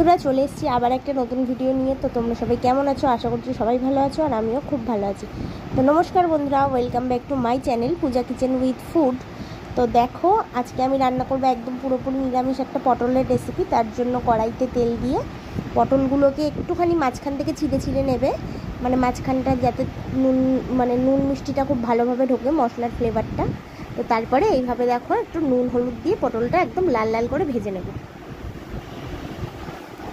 তোমরা চলে এসেছি আবার একটা নতুন ভিডিও নিয়ে। তো তোমরা সবাই কেমন আছো? আশা করছি সবাই ভালো আছো, আর আমিও খুব ভালো আছি। তো নমস্কার বন্ধুরা, welcome back to my channel Puja kitchen with food. তো দেখো, আজকে আমি রান্না করবো একদম পুরোপুরি নিরামিষ একটা পটলের রেসিপি। তার জন্য কড়াইতে তেল দিয়ে পটলগুলোকে একটুখানি মাঝখান থেকে ছিঁড়ে ছিঁড়ে নেবে, মানে মাঝখানটা যাতে নুন মিষ্টিটা খুব ভালোভাবে ঢোকে, মশলার ফ্লেভারটা। তো তারপরে এইভাবে দেখো একটু নুন হলুদ দিয়ে পটলটা একদম লাল লাল করে ভেজে নেব।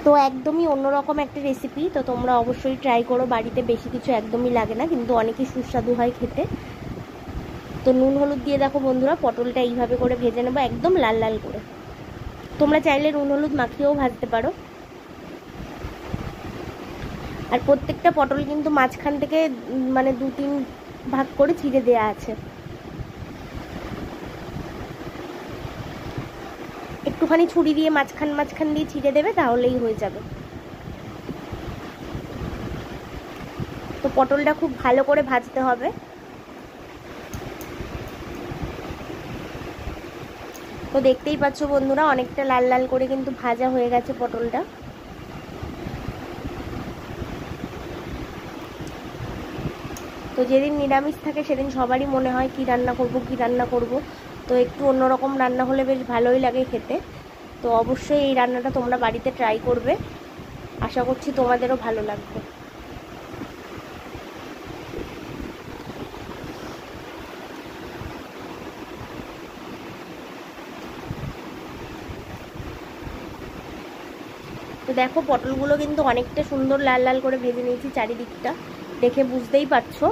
তো একদমই অন্যরকম একটা রেসিপি, তো তোমরা অবশ্যই ট্রাই করো বাড়িতে। বেশি কিছু একদমই লাগে না, কিন্তু অনেকই সুস্বাদু হয় খেতে। তো নুন হলুদ দিয়ে দেখো বন্ধুরা, পটলটা এইভাবে করে ভেজে নেবো একদম লাল লাল করে। তোমরা চাইলে নুন হলুদ মাখিয়েও ভাজতে পারো। আর প্রত্যেকটা পটল কিন্তু মাঝখান থেকে মানে 2-3 ভাগ করে ছিঁড়ে দেওয়া আছে। একটুখানি ছুরি দিয়ে মাঝখান দিয়ে ছিঁড়ে দেবে, তাহলেই হয়ে যাবে। তো পটলটা খুব ভালো করে ভাজতে হবে। তো দেখতেই পাচ্ছ বন্ধুরা, অনেকটা লাল লাল করে কিন্তু ভাজা হয়ে গেছে পটলটা। তো যেদিন নিরামিষ থাকে সেদিন সবারই মনে হয় কি রান্না করব। তো একটু অন্যরকম রান্না হলে বেশ ভালোই লাগে খেতে। তো অবশ্যই এই রান্নাটা তোমরা বাড়িতে ট্রাই করবে, আশা করছি তোমাদেরও ভালো লাগবে। তো দেখো, পটলগুলো কিন্তু অনেকটা সুন্দর লাল লাল করে ভেজে নিয়েছি, চারিদিকটা দেখে বুঝতেই পারছো।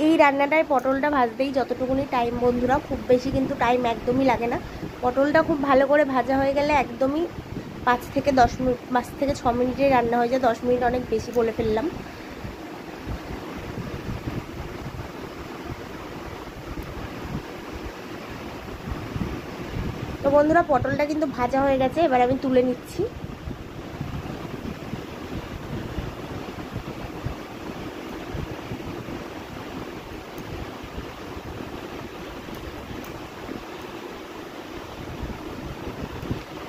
এই রান্নাটায় পটলটা ভাজতেই যতটুকুনি টাইম বন্ধুরা, খুব বেশি কিন্তু টাইম একদমই লাগে না। পটলটা খুব ভালো করে ভাজা হয়ে গেলে একদমই 5 থেকে 6 মিনিটের রান্না হয়ে যায়। 10 মিনিট অনেক বেশি বলে ফেললাম। তো বন্ধুরা, পটলটা কিন্তু ভাজা হয়ে গেছে, এবার আমি তুলে নিচ্ছি।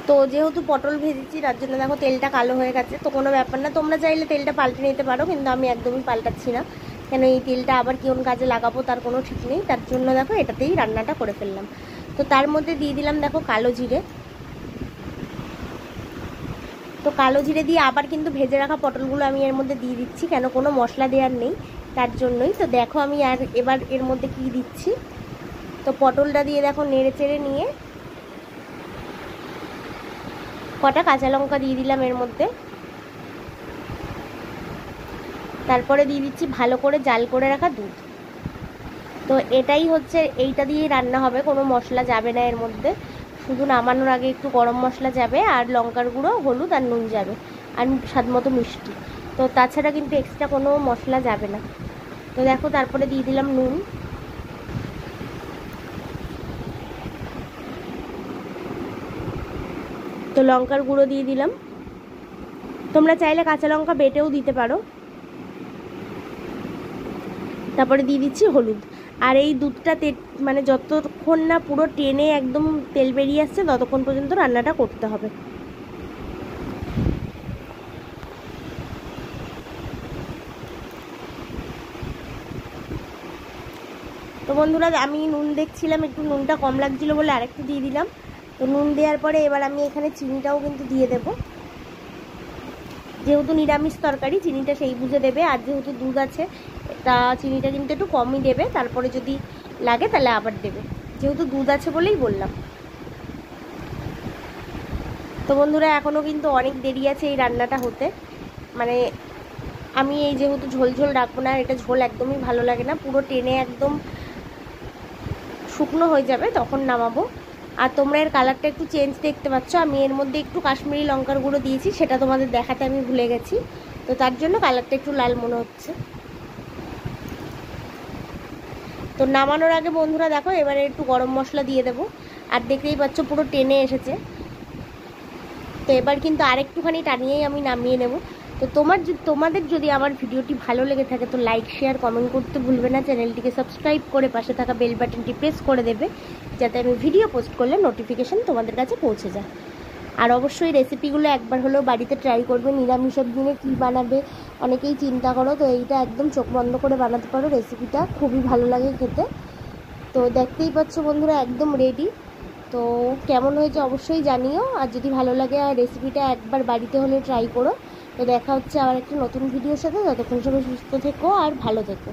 তো যেহেতু পটল ভেজেছি তার জন্য দেখো তেলটা কালো হয়ে গেছে। তো কোনো ব্যাপার না, তোমরা চাইলে তেলটা পাল্টে নিতে পারো, কিন্তু আমি একদমই পাল্টাচ্ছি না। কেন এই তেলটা আবার কোন কাজে লাগাবো তার কোনো ঠিক নেই। তার জন্য দেখো এটাতেই রান্নাটা করে ফেললাম। তো তার মধ্যে দিয়ে দিলাম দেখো কালো জিরে। তো কালো জিরে দিয়ে আবার কিন্তু ভেজে রাখা পটলগুলো আমি এর মধ্যে দিয়ে দিচ্ছি, কেন কোনো মশলা দেওয়ার নেই তার জন্যই। তো দেখো আমি আর এবার এর মধ্যে কি দিচ্ছি। তো পটলটা দিয়ে দেখো নেড়ে চেড়ে নিয়ে কটা কাঁচা লঙ্কা দিয়ে দিলাম এর মধ্যে। তারপরে দিয়ে দিচ্ছি ভালো করে জাল করে রাখা দুধ। তো এটাই হচ্ছে, এইটা দিয়েই রান্না হবে, কোনো মশলা যাবে না এর মধ্যে। শুধু নামানোর আগে একটু গরম মশলা যাবে, আর লঙ্কার গুঁড়ো, হলুদ আর নুন যাবে, আর স্বাদ মতো মিষ্টি। তো তাছাড়া কিন্তু এক্সট্রা কোনো মশলা যাবে না। তো দেখো তারপরে দিয়ে দিলাম নুন। তো লঙ্কার গুঁড়ো দিয়ে দিলাম। তোমরা চাইলে কাঁচা লঙ্কা বেটেও দিতে পারো। তারপরে দিয়ে দিচ্ছি হলুদ। আর এই দুধটা মানে যতক্ষণ না পুরো টেনে একদম তেল বেরিয়ে আসছে ততক্ষণ পর্যন্ত রান্নাটা করতে হবে। তো বন্ধুরা, আমি নুন দেখছিলাম একটু নুনটা কম লাগছিল বলে আরেকটু দিয়ে দিলাম। তো নুন দেওয়ার পরে এবার আমি এখানে চিনিটাও কিন্তু দিয়ে দেবো। যেহেতু নিরামিষ তরকারি, চিনিটা সেই বুঝে দেবে। আর যেহেতু দুধ আছে, তা চিনিটা কিন্তু একটু কমই দেবে, তারপরে যদি লাগে তাহলে আবার দেবে। যেহেতু দুধ আছে বলেই বললাম। তো বন্ধুরা, এখনও কিন্তু অনেক দেরি আছে এই রান্নাটা হতে। মানে আমি এই যেহেতু ঝোল ঝোল রাখবো না, এটা ঝোল একদমই ভালো লাগে না, পুরো টেনে একদম শুকনো হয়ে যাবে তখন নামাবো। আর তোমরা এর কালারটা একটু চেঞ্জ দেখতে পাচ্ছ, আমি এর মধ্যে একটু কাশ্মীরি লঙ্কার গুঁড়ো দিয়েছি, সেটা তোমাদের দেখাতে আমি ভুলে গেছি। তো তার জন্য কালারটা একটু লাল মনে হচ্ছে। তো নামানোর আগে বন্ধুরা দেখো এবারে একটু গরম মশলা দিয়ে দেবো। আর দেখতেই পাচ্ছ পুরো টেনে এসেছে। তো এবার কিন্তু আরেকটুখানি টানিয়েই আমি নামিয়ে নেব। তো তোমাদের যদি আমার ভিডিওটি ভালো লেগে থাকে তো লাইক শেয়ার কমেন্ট করতে ভুলবে না, চ্যানেলটিকে সাবস্ক্রাইব করে পাশে থাকা বেল বাটনটি প্রেস করে দেবে, যাতে আমি ভিডিও পোস্ট করলে নোটিফিকেশান তোমাদের কাছে পৌঁছে যায়। আর অবশ্যই রেসিপিগুলো একবার হলেও বাড়িতে ট্রাই করবে। নিরামিষের দিনে কী বানাবে অনেকেই চিন্তা করো, তো এইটা একদম চোখ বন্ধ করে বানাতে পারো। রেসিপিটা খুবই ভালো লাগে খেতে। তো দেখতেই পাচ্ছ বন্ধুরা, একদম রেডি। তো কেমন হয়েছে অবশ্যই জানিও, আর যদি ভালো লাগে আর রেসিপিটা একবার বাড়িতে হলে ট্রাই করো। তো দেখা হচ্ছে আবার একটা নতুন ভিডিওর সাথে। ততক্ষণ সবাই সুস্থ থেকো আর ভালো থেকো।